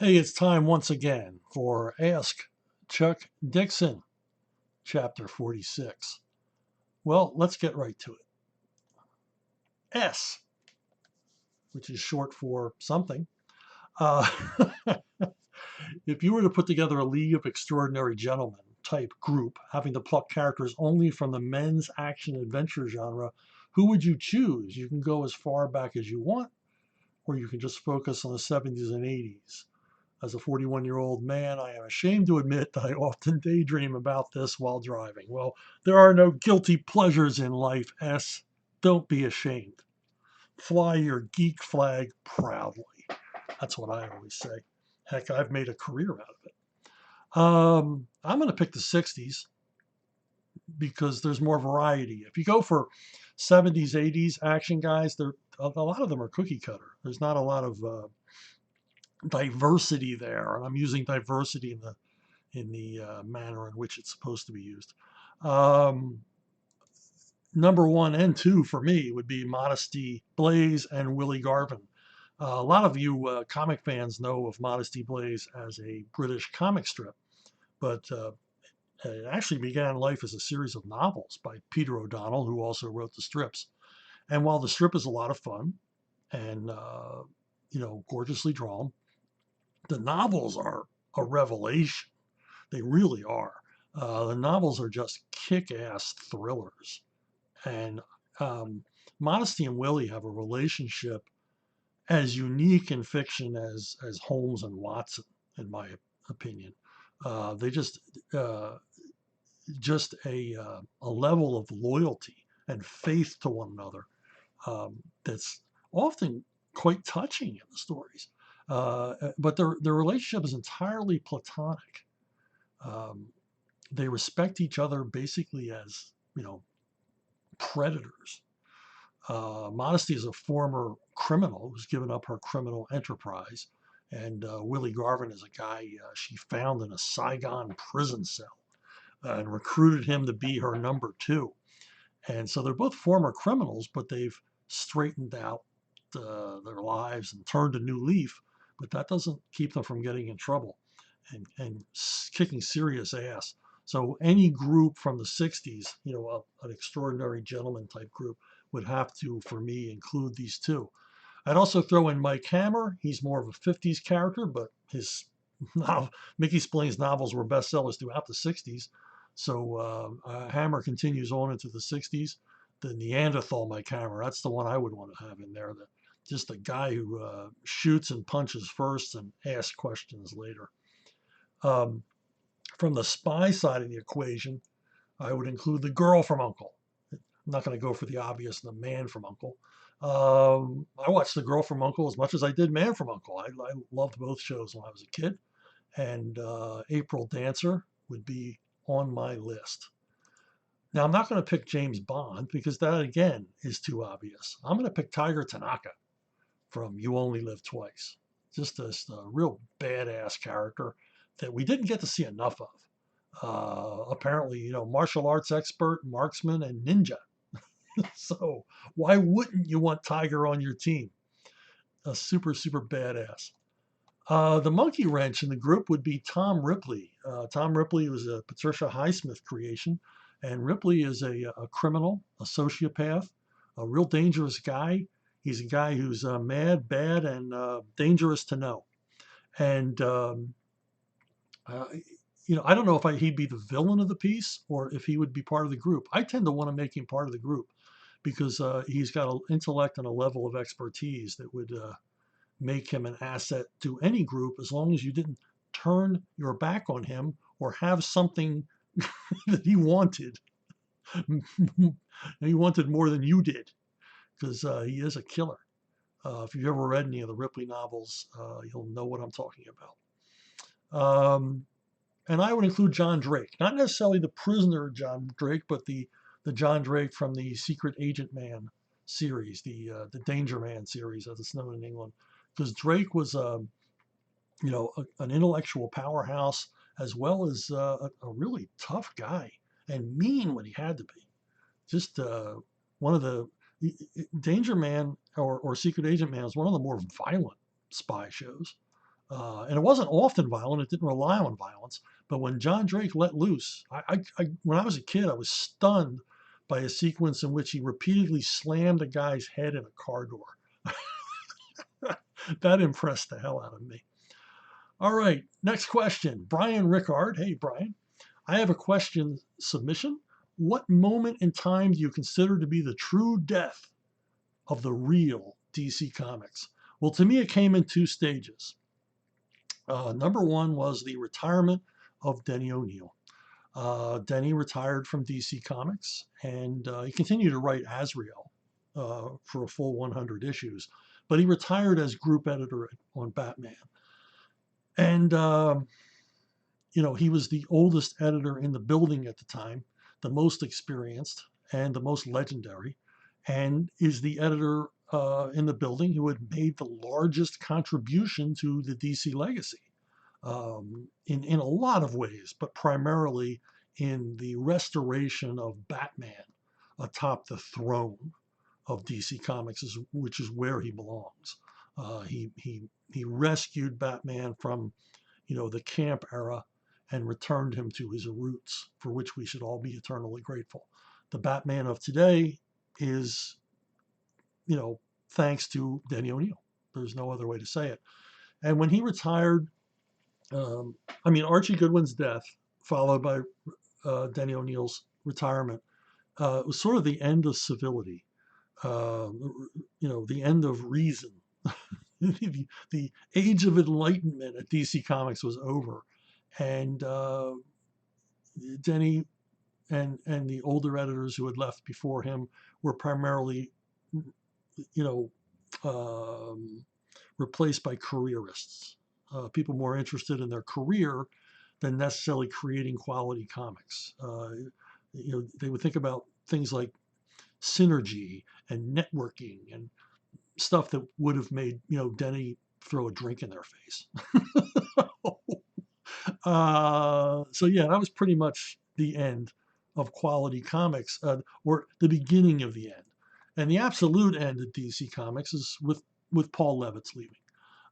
Hey, it's time once again for Ask Chuck Dixon, Chapter 46. Well, let's get right to it. S, which is short for something. Uh, if you were to put together a League of Extraordinary Gentlemen type group, having to pluck characters only from the men's action adventure genre, who would you choose? You can go as far back as you want, or you can just focus on the 70s and 80s. As a 41-year-old man, I am ashamed to admit that I often daydream about this while driving. Well, there are no guilty pleasures in life, S. Don't be ashamed. Fly your geek flag proudly. That's what I always say. Heck, I've made a career out of it. I'm going to pick the 60s because there's more variety. If you go for 70s, 80s action guys, a lot of them are cookie cutter. There's not a lot of diversity there, and I'm using diversity in the manner in which it's supposed to be used. Um, Number one and two for me would be Modesty Blaze and Willie Garvin. A lot of you comic fans know of Modesty Blaze as a British comic strip, but it actually began life as a series of novels by Peter O'Donnell, who also wrote the strips. And while the strip is a lot of fun and gorgeously drawn, the novels are a revelation. They really are. The novels are just kick-ass thrillers, and um, Modesty and Willie have a relationship as unique in fiction as Holmes and Watson, in my opinion. They just a level of loyalty and faith to one another that's often quite touching in the stories. But their relationship is entirely platonic. Um, they respect each other basically as predators. Modesty is a former criminal who's given up her criminal enterprise, and Willie Garvin is a guy she found in a Saigon prison cell and recruited him to be her number two. And so they're both former criminals, but they've straightened out their lives and turned a new leaf. But that doesn't keep them from getting in trouble and kicking serious ass. So any group from the 60s, an extraordinary gentleman type group, would have to, for me, include these two. I'd also throw in Mike Hammer. He's more of a 50s character, but his Mickey Splain's novels were bestsellers throughout the 60s. So Hammer continues on into the 60s. The Neanderthal Mike Hammer, that's the one I would want to have in there. Just a guy who shoots and punches first and asks questions later. Um, from the spy side of the equation, I would include the girl from Uncle. I'm not going to go for the obvious, the man from Uncle. I watched The Girl from Uncle as much as I did Man from Uncle. I loved both shows when I was a kid, and April Dancer would be on my list. Now, I'm not going to pick James Bond because that, again, is too obvious. I'm going to pick Tiger Tanaka from You Only Live Twice. Just this real badass character that we didn't get to see enough of. Apparently, martial arts expert, marksman, and ninja. So why wouldn't you want Tiger on your team? A super, super badass. The monkey wrench in the group would be Tom Ripley. Tom Ripley was a Patricia Highsmith creation, and Ripley is a criminal, a sociopath, a real dangerous guy. He's a guy who's mad, bad, and dangerous to know. And uh, I don't know if he'd be the villain of the piece or if he would be part of the group. I tend to want to make him part of the group because he's got an intellect and a level of expertise that would make him an asset to any group as long as you didn't turn your back on him or have something that he wanted. He wanted more than you did because he is a killer. If you've ever read any of the Ripley novels, you'll know what I'm talking about. And I would include John Drake, not necessarily the prisoner John Drake, but the John Drake from the Secret Agent Man series, the Danger Man series, as it's known in England, because Drake was an intellectual powerhouse as well as a really tough guy and mean when he had to be. Just one of the Danger Man or Secret Agent Man is one of the more violent spy shows. And it wasn't often violent. It didn't rely on violence. But when John Drake let loose, when I was a kid, I was stunned by a sequence in which he repeatedly slammed a guy's head in a car door. That impressed the hell out of me. All right, next question. Brian Rickard. Hey, Brian. I have a question submission. What moment in time do you consider to be the true death of the real DC Comics? Well, to me, it came in two stages. Number one was the retirement of Denny O'Neil. Denny retired from DC Comics, and he continued to write Azrael for a full 100 issues, but he retired as group editor on Batman. And he was the oldest editor in the building at the time, the most experienced and the most legendary, and is the editor in the building who had made the largest contribution to the DC legacy in a lot of ways, but primarily in the restoration of Batman atop the throne of DC Comics, which is where he belongs. He rescued Batman from the camp era and returned him to his roots, for which we should all be eternally grateful. The Batman of today is, thanks to Denny O'Neil. There's no other way to say it. And when he retired, Archie Goodwin's death, followed by Denny O'Neil's retirement, was sort of the end of civility, the end of reason. The age of enlightenment at DC Comics was over, and Denny and the older editors who had left before him were primarily, replaced by careerists, people more interested in their career than necessarily creating quality comics. They would think about things like synergy and networking and stuff that would have made Denny throw a drink in their face. So yeah, that was pretty much the end of quality comics, or the beginning of the end. And the absolute end of DC Comics is with Paul Levitt's leaving.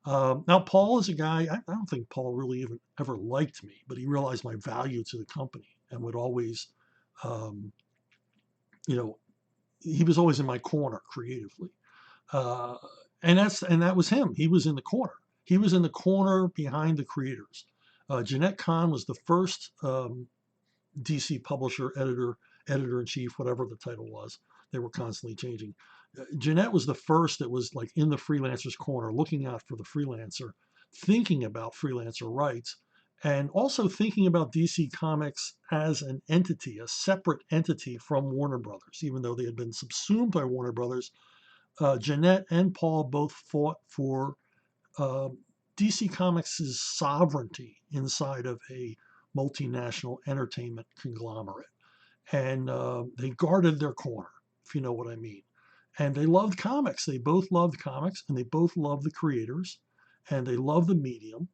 Now, Paul is a guy, I don't think Paul really even ever liked me, but he realized my value to the company and would always, he was always in my corner creatively. And that was him. He was in the corner. He was in the corner behind the creators. Jeanette Kahn was the first DC publisher, editor-in-chief, whatever the title was. They were constantly changing. Jeanette was the first that was like in the freelancer's corner, looking out for the freelancer, thinking about freelancer rights, and also thinking about DC Comics as an entity, a separate entity from Warner Brothers. Even though they had been subsumed by Warner Brothers, Jeanette and Paul both fought for DC Comics' sovereignty inside of a multinational entertainment conglomerate. And they guarded their corner, if you know what I mean. And they loved comics. They both loved comics, and they both loved the creators, and they loved the medium,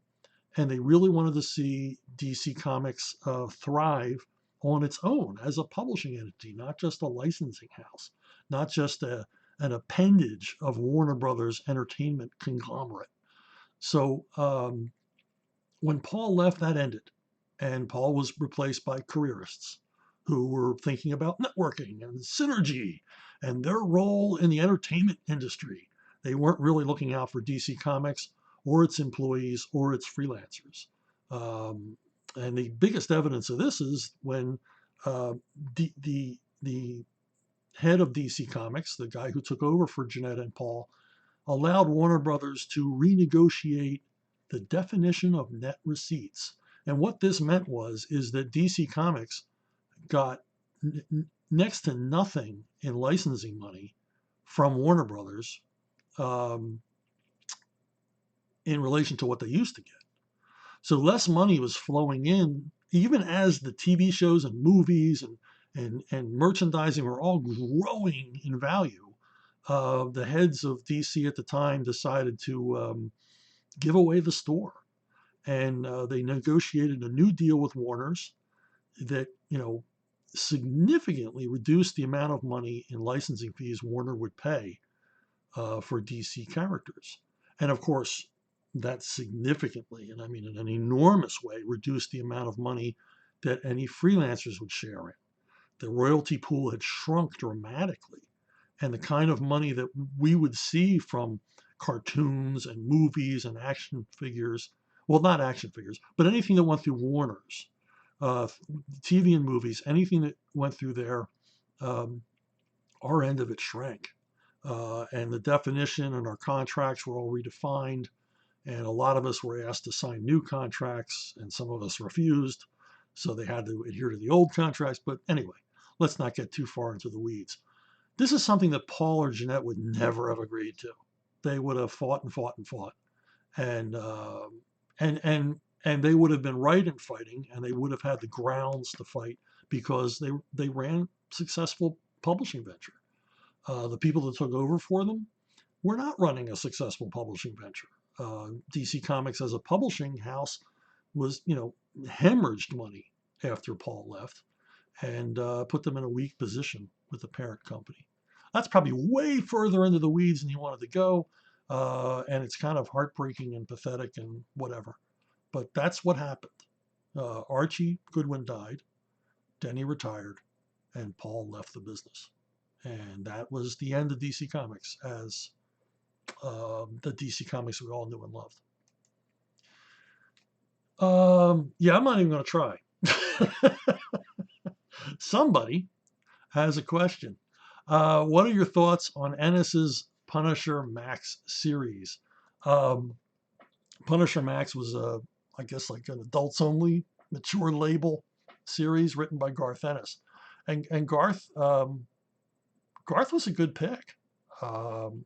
and they really wanted to see DC Comics thrive on its own as a publishing entity, not just a licensing house, not just an appendage of Warner Brothers entertainment conglomerate. So when Paul left, that ended, and Paul was replaced by careerists who were thinking about networking and synergy and their role in the entertainment industry. They weren't really looking out for DC Comics or its employees or its freelancers. And the biggest evidence of this is when the head of DC Comics, the guy who took over for Jeanette and Paul, allowed Warner Brothers to renegotiate the definition of net receipts. And what this meant is that DC Comics got next to nothing in licensing money from Warner Brothers in relation to what they used to get. So less money was flowing in, even as the TV shows and movies and merchandising were all growing in value. The heads of DC at the time decided to give away the store. And they negotiated a new deal with Warner's that, significantly reduced the amount of money in licensing fees Warner would pay for DC characters. And of course, that significantly, and I mean in an enormous way, reduced the amount of money that any freelancers would share in. The royalty pool had shrunk dramatically, and the kind of money that we would see from cartoons and movies and action figures, well, not action figures, but anything that went through Warner's, uh, TV and movies, anything that went through there, um, our end of it shrank. And the definition and our contracts were all redefined. And a lot of us were asked to sign new contracts, and some of us refused. So they had to adhere to the old contracts. But anyway, let's not get too far into the weeds. This is something that Paul or Jeanette would never have agreed to. They would have fought and fought and fought, and and they would have been right in fighting, and they would have had the grounds to fight because they ran successful publishing venture. The people that took over for them were not running a successful publishing venture. DC Comics as a publishing house was, hemorrhaged money after Paul left, and put them in a weak position with the parent company. That's probably way further into the weeds than you wanted to go, and it's kind of heartbreaking and pathetic and whatever. But that's what happened. Archie Goodwin died, Denny retired, and Paul left the business. And that was the end of DC Comics as the DC Comics we all knew and loved. Yeah, I'm not even going to try. Somebody has a question. What are your thoughts on Ennis's Punisher Max series? Um, Punisher Max was I guess, like an adults only, mature label series written by Garth Ennis, and Garth was a good pick. Um,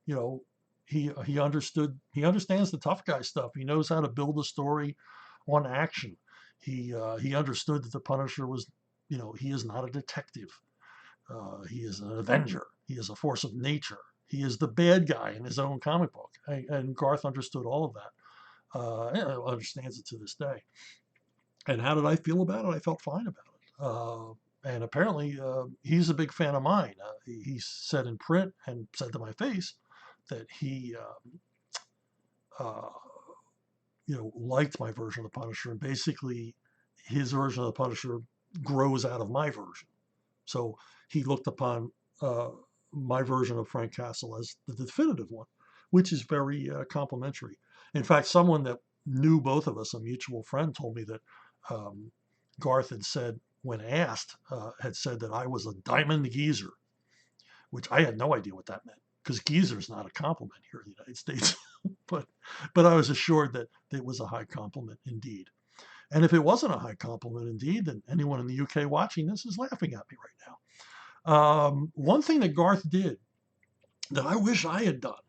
you know, he understands the tough guy stuff. He knows how to build a story on action. He understood that the Punisher was, he is not a detective. He is an avenger. He is a force of nature. He is the bad guy in his own comic book. And Garth understood all of that. And understands it to this day. And how did I feel about it? I felt fine about it. And apparently, he's a big fan of mine. He said in print and said to my face that he, uh, liked my version of the Punisher, and basically, his version of the Punisher grows out of my version. So he looked upon uh, my version of Frank Castle as the definitive one, which is very complimentary. In fact, someone that knew both of us, a mutual friend, told me that um, Garth had said, when asked, had said that I was a diamond geezer, which I had no idea what that meant because geezer is not a compliment here in the United States. but I was assured that it was a high compliment indeed. And if it wasn't a high compliment indeed, then anyone in the UK watching this is laughing at me right now. One thing that Garth did that I wish I had done,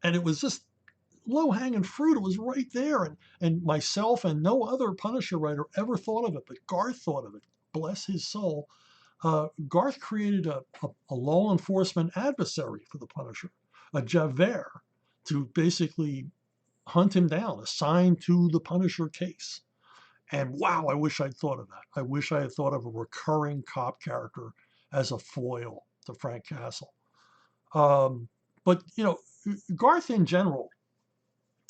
and it was just low hanging fruit. It was right there, and myself and no other Punisher writer ever thought of it, but Garth thought of it. Bless his soul. Garth created a law enforcement adversary for the Punisher, a Javert, to basically hunt him down, assigned to the Punisher case. And wow, I wish I'd thought of that. I wish I had thought of a recurring cop character as a foil to Frank Castle. But Garth in general,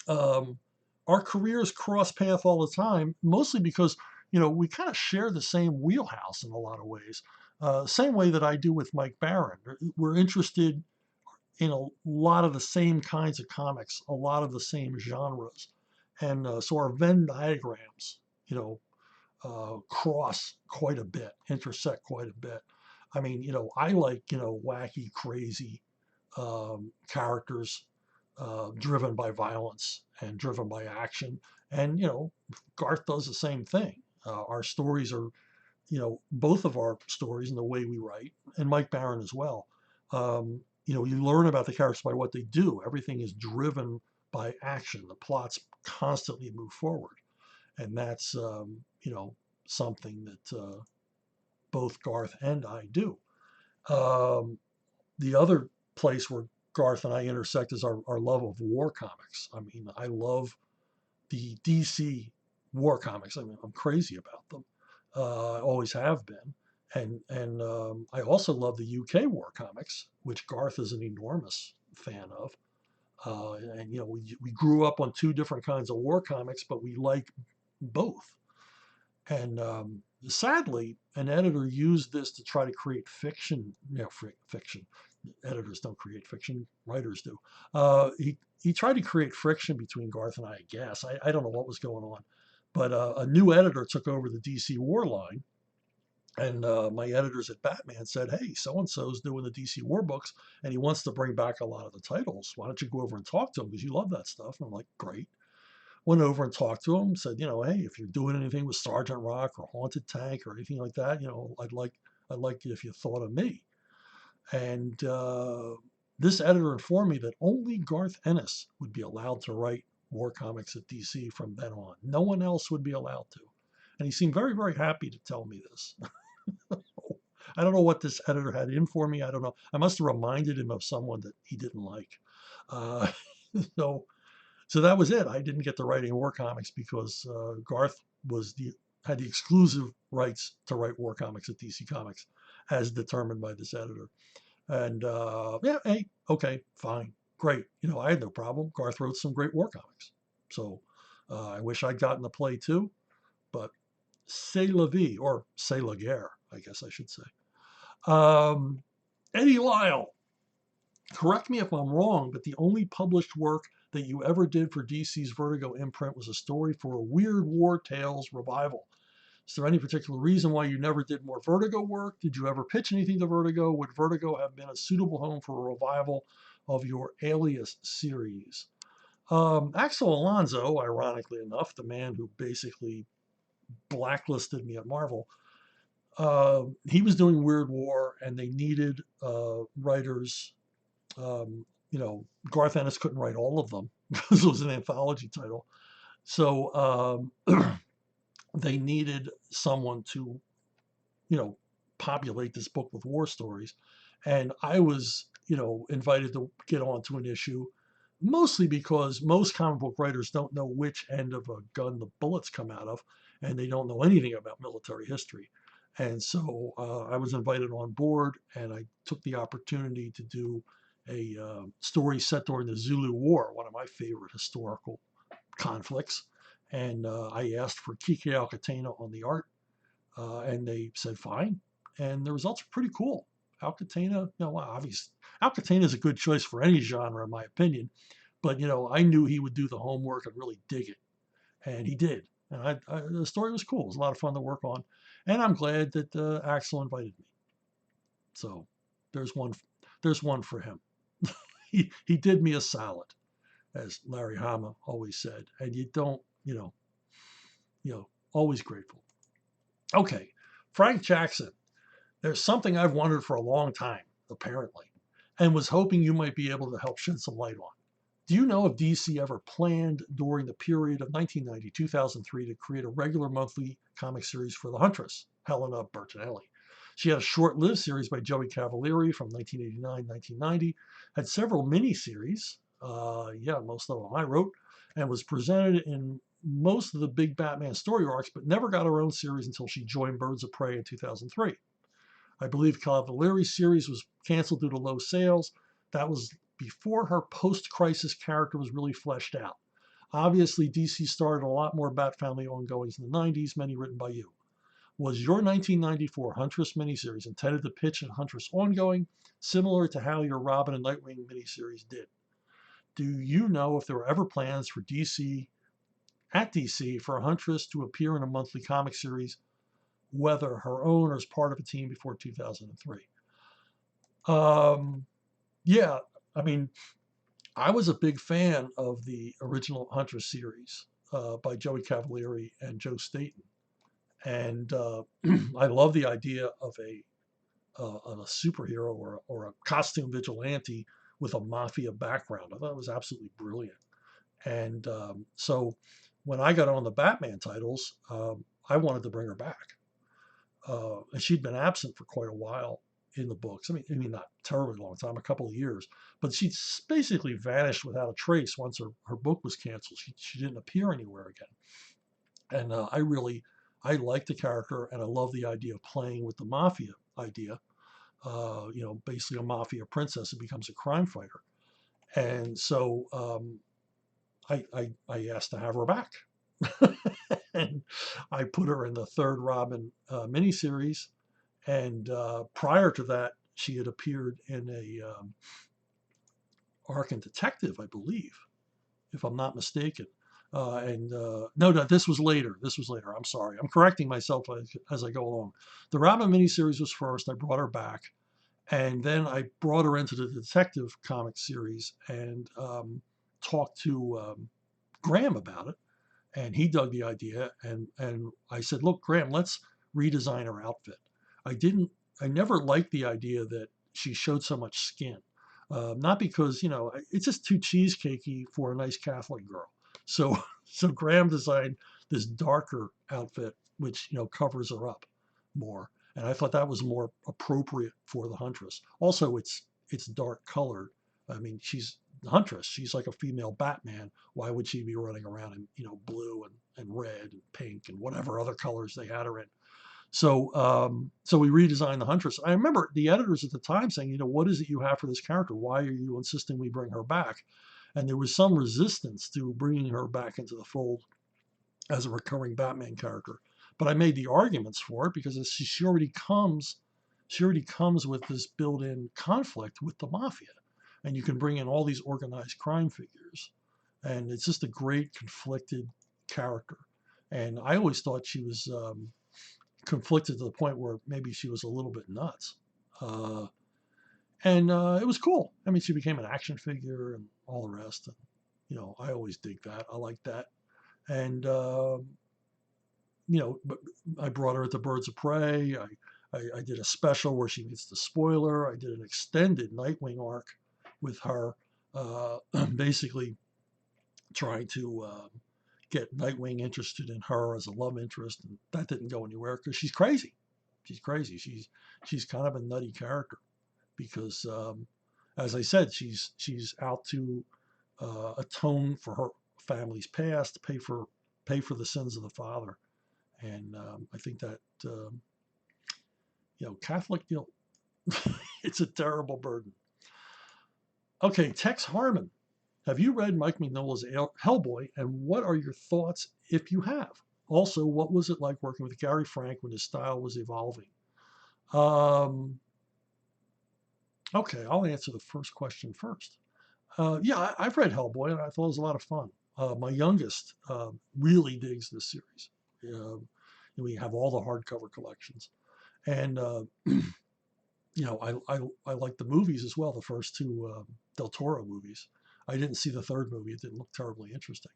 um, our careers cross path all the time, mostly because we kind of share the same wheelhouse in a lot of ways. Same way that I do with Mike Barron. We're interested in a lot of the same kinds of comics, a lot of the same genres, and so our Venn diagrams, cross quite a bit, intersect quite a bit. I mean, I like, wacky, crazy characters driven by violence and driven by action. And, Garth does the same thing. Our stories are, both of our stories and the way we write, and Mike Barron as well. You learn about the characters by what they do. Everything is driven by action. The plots constantly move forward. And that's, something that both Garth and I do. Um, the other place where Garth and I intersect is our love of war comics. I mean, I love the DC war comics. I mean, I'm crazy about them. I always have been. And I also love the UK war comics, which Garth is an enormous fan of. And you know, we grew up on two different kinds of war comics, but we like both. And sadly, an editor used this to try to create fiction. You know, fiction. Editors don't create fiction; writers do. He tried to create friction between Garth and I guess I don't know what was going on, but a new editor took over the DC War line, and my editors at Batman said, "Hey, so and so's doing the DC War books, and he wants to bring back a lot of the titles. Why don't you go over and talk to him because you love that stuff?" And I'm like, "Great." Went over and talked to him. Said, you know, hey, if you're doing anything with Sergeant Rock or Haunted Tank or anything like that, you know, I'd like if you thought of me. And this editor informed me that only Garth Ennis would be allowed to write war comics at DC from then on. No one else would be allowed to. And he seemed very, very happy to tell me this. I don't know what this editor had in for me. I don't know. I must have reminded him of someone that he didn't like. Uh, so, so that was it. I didn't get to writing war comics because Garth had the exclusive rights to write war comics at DC Comics, as determined by this editor. And yeah, hey, okay, fine, great. You know, I had no problem. Garth wrote some great war comics. So I wish I'd gotten to play too, but c'est la vie, or c'est la guerre, I guess I should say. Um, Eddie Lyle, correct me if I'm wrong, but the only published work that you ever did for DC's Vertigo imprint was a story for a Weird War Tales revival. Is there any particular reason why you never did more Vertigo work? Did you ever pitch anything to Vertigo? Would Vertigo have been a suitable home for a revival of your Alias series? Axel Alonso, ironically enough, the man who basically blacklisted me at Marvel, he was doing Weird War, and they needed writers. You know, Garth Ennis couldn't write all of them because it was an anthology title. So they needed someone to, you know, populate this book with war stories. And I was, you know, invited to get onto an issue, mostly because most comic book writers don't know which end of a gun the bullets come out of, and they don't know anything about military history. And so I was invited on board, and I took the opportunity to do a story set during the Zulu War, one of my favorite historical conflicts. And I asked for Kike Alcatena on the art, and they said fine. And the results are pretty cool. Alcatena, you know, obviously, Alcatena is a good choice for any genre, in my opinion. But you know, I knew he would do the homework and really dig it, and he did. And the story was cool. It was a lot of fun to work on, and I'm glad that Axel invited me. So there's one, there's one for him. He did me a solid, as Larry Hama always said, and you don't, always grateful. Okay, Frank Jackson. There's something I've wondered for a long time, apparently, and was hoping you might be able to help shed some light on. Do you know if DC ever planned during the period of 1990 2003 to create a regular monthly comic series for the Huntress, Helena Bertinelli? She had a short lived series by Joey Cavalieri from 1989 1990, had several mini-series, yeah, most of them I wrote, and was presented in most of the big Batman story arcs, but never got her own series until she joined Birds of Prey in 2003. I believe Cavalieri's series was canceled due to low sales. That was before her post-crisis character was really fleshed out. Obviously, DC started a lot more Bat Family ongoings in the 90s, many written by you. Was your 1994 Huntress miniseries intended to pitch an Huntress ongoing, similar to how your Robin and Nightwing miniseries did? Do you know if there were ever plans for DC for a Huntress to appear in a monthly comic series, whether her own or as part of a team before 2003? Yeah, I mean, I was a big fan of the original Huntress series by Joey Cavalieri and Joe Staton, and I love the idea of a superhero or a costume vigilante with a mafia background. I thought it was absolutely brilliant. And so when I got on the Batman titles, I wanted to bring her back. And she'd been absent for quite a while in the books. I mean, not terribly long time, a couple of years, but she basically vanished without a trace once her book was canceled. She didn't appear anywhere again. And I like the character, and I love the idea of playing with the mafia idea. Basically a mafia princess who becomes a crime fighter. And so I asked to have her back. And I put her in the third Robin miniseries. And prior to that, she had appeared in a Ark and Detective, I believe, if I'm not mistaken. No, this was later. This was later. I'm sorry. I'm correcting myself as I go along. The Robin miniseries was first. I brought her back, and then I brought her into the Detective comic series and talked to Graham about it, and he dug the idea. And I said, "Look, Graham, let's redesign her outfit." I didn't. I never liked the idea that she showed so much skin. Not because it's just too cheesecakey for a nice Catholic girl. So so Graham designed this darker outfit, which covers her up more, and I thought that was more appropriate for the Huntress. Also, it's dark colored. I mean, she's the Huntress. She's like a female Batman. Why would she be running around in blue and red and pink and whatever other colors they had her in? So we redesigned the Huntress. I remember the editors at the time saying, what is it you have for this character? Why are you insisting we bring her back? And there was some resistance to bringing her back into the fold as a recurring Batman character. But I made the arguments for it because she already comes with this built-in conflict with the mafia, and you can bring in all these organized crime figures, and it's just a great conflicted character. And I always thought she was conflicted to the point where maybe she was a little bit nuts. Uh, and it was cool. I mean, she became an action figure and all the rest. And, I always dig that. I like that. And, but I brought her at the Birds of Prey. I did a special where she meets the spoiler. I did an extended Nightwing arc with her, basically trying to get Nightwing interested in her as a love interest, and that didn't go anywhere because she's crazy. She's crazy. She's kind of a nutty character because, as I said, she's out to atone for her family's past, pay for the sins of the father, and I think that Catholic guilt. It's a terrible burden. Okay, Tex Harmon. Have you read Mike Mignola's Hellboy, and what are your thoughts if you have? Also, what was it like working with Gary Frank when his style was evolving? Um, okay, I'll answer the first question first. Yeah, I've read Hellboy, and I thought it was a lot of fun. My youngest really digs this series. We have all the hardcover collections, and I like the movies as well. The first two Del Toro movies. I didn't see the third movie; it didn't look terribly interesting.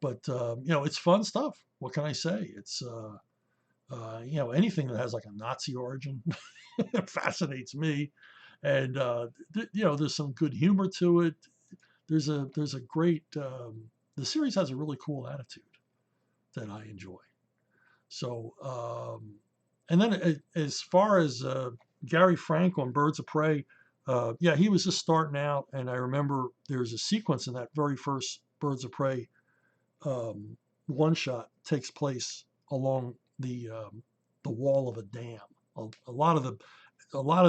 But it's fun stuff. What can I say? It's anything that has like a Nazi origin fascinates me, and there's some good humor to it. There's a great the series has a really cool attitude that I enjoy. So and then as far as Gary Frank on Birds of Prey, yeah, he was just starting out, and I remember there's a sequence in that very first Birds of Prey one shot takes place along the wall of a dam. A lot of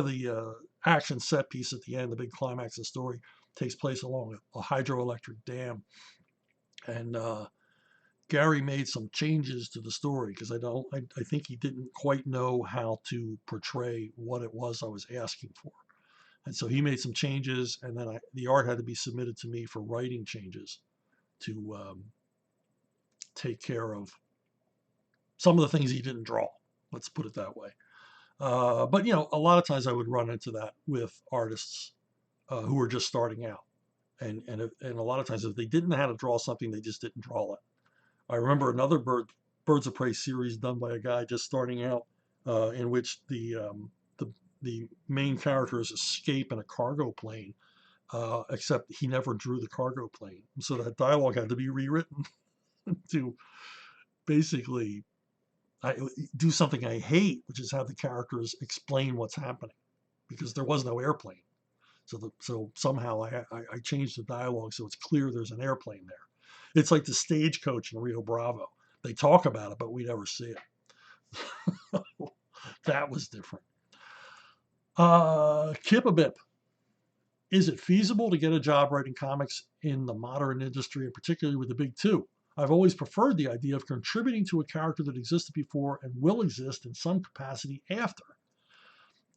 the action set piece at the end, the big climax of the story, takes place along a hydroelectric dam, and Gary made some changes to the story because I think he didn't quite know how to portray what it was I was asking for. And so he made some changes, and then the art had to be submitted to me for writing changes to take care of some of the things he didn't draw. Let's put it that way. But a lot of times I would run into that with artists who were just starting out, and a lot of times if they didn't know how to draw something, they just didn't draw it. I remember another Birds of Prey series done by a guy just starting out, in which the main characters escape in a cargo plane, except he never drew the cargo plane, so that dialogue had to be rewritten to basically do something I hate, which is have the characters explain what's happening because there was no airplane. So somehow I changed the dialogue so it's clear there's an airplane there. It's like the stagecoach in Rio Bravo. They talk about it, but we never see it. That was different. Kip a Bip. Is it feasible to get a job writing comics in the modern industry, and particularly with the big two? I've always preferred the idea of contributing to a character that existed before and will exist in some capacity after,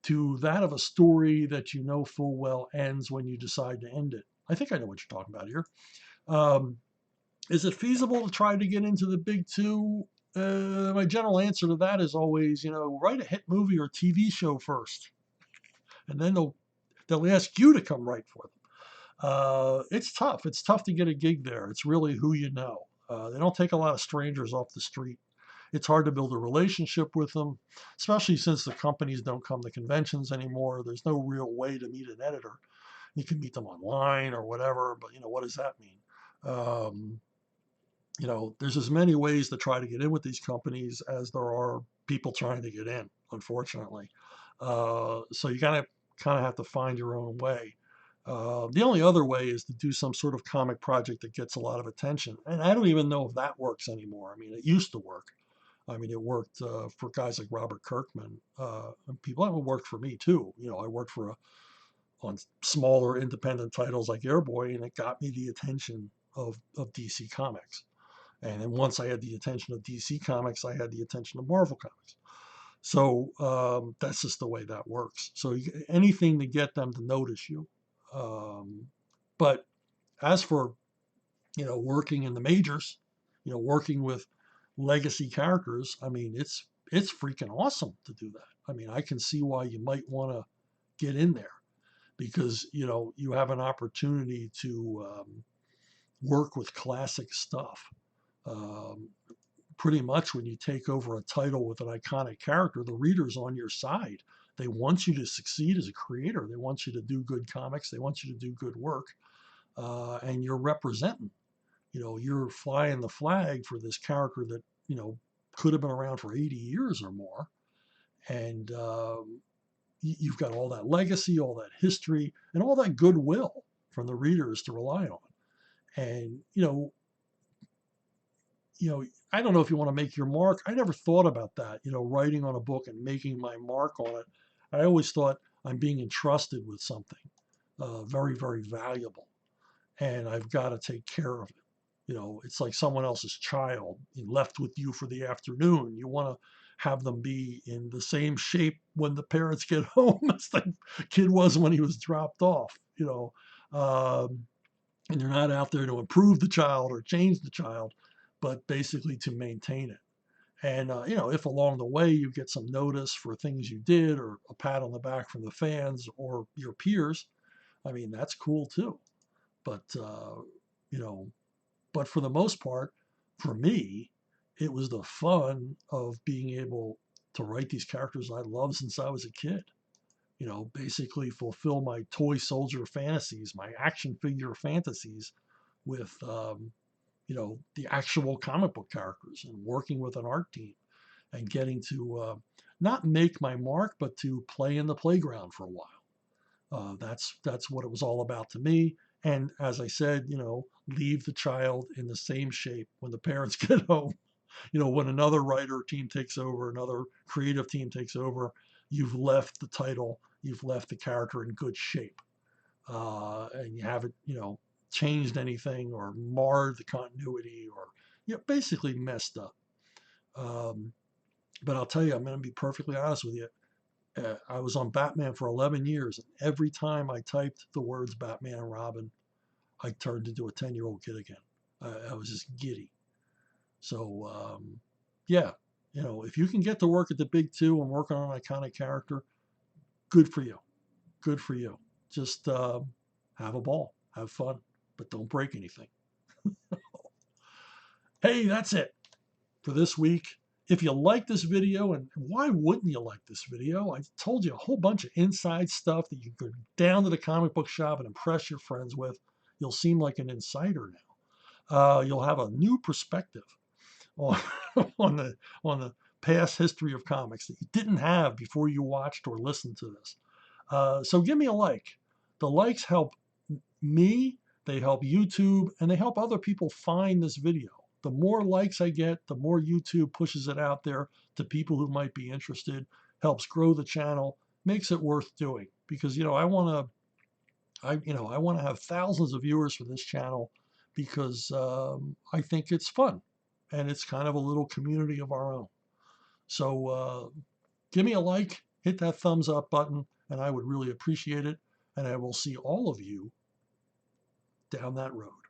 to that of a story that you know full well ends when you decide to end it. I think I know what you're talking about here. Um, is it feasible to try to get into the big two? My general answer to that is always, write a hit movie or TV show first, and then they'll ask you to come write for them. It's tough. It's tough to get a gig there. It's really who you know. They don't take a lot of strangers off the street. It's hard to build a relationship with them, especially since the companies don't come to conventions anymore. There's no real way to meet an editor. You can meet them online or whatever, but what does that mean? Um, there's as many ways to try to get in with these companies as there are people trying to get in, unfortunately. So you kind of have to find your own way. The only other way is to do some sort of comic project that gets a lot of attention. And I don't even know if that works anymore. I mean, it used to work. I mean, it worked for guys like Robert Kirkman and people. It worked for me too. I worked on smaller independent titles like Airboy, and it got me the attention of DC Comics. And then once I had the attention of DC Comics, I had the attention of Marvel Comics. So that's just the way that works. So anything to get them to notice you. But as for working in the majors, working with legacy characters, I mean it's freaking awesome to do that. I mean, I can see why you might want to get in there because you have an opportunity to work with classic stuff. Um, Pretty much when you take over a title with an iconic character, the reader's on your side. They want you to succeed as a creator. They want you to do good comics. They want you to do good work. And you're representing, you're flying the flag for this character that, could have been around for 80 years or more. And you've got all that legacy, all that history, and all that goodwill from the readers to rely on. And, I don't know if you want to make your mark. I never thought about that, writing on a book and making my mark on it. I always thought I'm being entrusted with something very, very valuable, and I've got to take care of it. It's like someone else's child left with you for the afternoon. You want to have them be in the same shape when the parents get home as the kid was when he was dropped off, and you're not out there to improve the child or change the child, but basically to maintain it. And if along the way you get some notice for things you did or a pat on the back from the fans or your peers, I mean that's cool too. But you know, but for the most part, for me, it was the fun of being able to write these characters I loved since I was a kid. Basically fulfill my toy soldier fantasies, my action figure fantasies with the actual comic book characters and working with an art team and getting to not make my mark, but to play in the playground for a while. That's what it was all about to me. And as I said, leave the child in the same shape when the parents get home. When another writer team takes over, another creative team takes over, you've left the title, you've left the character in good shape, and you haven't, changed anything or marred the continuity or, basically messed up. But I'll tell you, I'm going to be perfectly honest with you. I was on Batman for 11 years, and every time I typed the words Batman and Robin, I turned into a 10-year-old kid again. I was just giddy. So, yeah, if you can get to work at the big two and work on an iconic character, good for you. Good for you. Just have a ball, have fun, but don't break anything. Hey, that's it for this week. If you like this video, and why wouldn't you like this video? I told you a whole bunch of inside stuff that you can go down to the comic book shop and impress your friends with. You'll seem like an insider now. You'll have a new perspective on, on the past history of comics that you didn't have before you watched or listened to this. So give me a like. The likes help me, they help YouTube, and they help other people find this video. The more likes I get, the more YouTube pushes it out there to people who might be interested, helps grow the channel, makes it worth doing. Because, I want I want to have thousands of viewers for this channel because I think it's fun and it's kind of a little community of our own. So give me a like, hit that thumbs up button, and I would really appreciate it. And I will see all of you down that road.